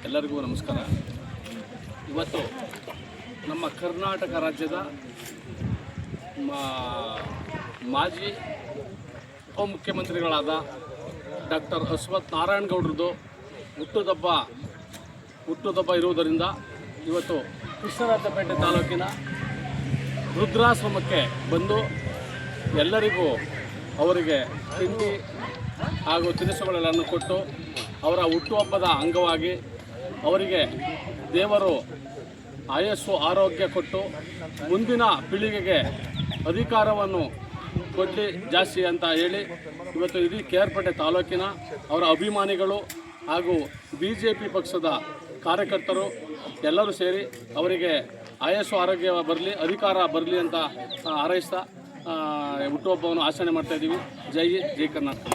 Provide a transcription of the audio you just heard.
ಎಲ್ಲರಿಗೂ ನಮಸ್ಕಾರ. ಇವತ್ತು ನಮ್ಮ ಕರ್ನಾಟಕ ರಾಜ್ಯದ ಮಾಜಿ ಉಪಮುಖ್ಯಮಂತ್ರಿಗಳಾದ ಡಾಕ್ಟರ್ ಅಶ್ವಥ್ ನಾರಾಯಣಗೌಡರದು ಹುಟ್ಟುಹಬ್ಬ ಇರುವುದರಿಂದ ಇವತ್ತು ಕೃಷ್ಣರಾಜಪೇಟೆ ತಾಲೂಕಿನ ವೃದ್ಧಾಶ್ರಮಕ್ಕೆ ಬಂದು ಎಲ್ಲರಿಗೂ ಅವರಿಗೆ ತಿಂಡಿ ಹಾಗೂ ತಿನಿಸುಗಳೆಲ್ಲವನ್ನು ಕೊಟ್ಟು ಅವರ ಹುಟ್ಟುಹಬ್ಬದ ಅಂಗವಾಗಿ ಅವರಿಗೆ ದೇವರು ಆಯಸ್ಸು ಆರೋಗ್ಯ ಕೊಟ್ಟು ಮುಂದಿನ ಪೀಳಿಗೆಗೆ ಅಧಿಕಾರವನ್ನು ಕೊಡಲಿ ಜಾಸ್ತಿ ಅಂತ ಹೇಳಿ ಇವತ್ತು ಇಡೀ ಕೆ.ಆರ್.ಪೇಟೆ ತಾಲೂಕಿನ ಅವರ ಅಭಿಮಾನಿಗಳು ಹಾಗೂ BJP ಪಕ್ಷದ ಕಾರ್ಯಕರ್ತರು ಎಲ್ಲರೂ ಸೇರಿ ಅವರಿಗೆ ಆಯಸ್ಸು ಆರೋಗ್ಯ ಬರಲಿ, ಅಧಿಕಾರ ಬರಲಿ ಅಂತ ಹಾರೈಸ್ತಾ ಹುಟ್ಟುಹಬ್ಬವನ್ನು ಆಚರಣೆ ಮಾಡ್ತಾಯಿದ್ದೀವಿ. ಜೈ ಕರ್ನಾಟಕ.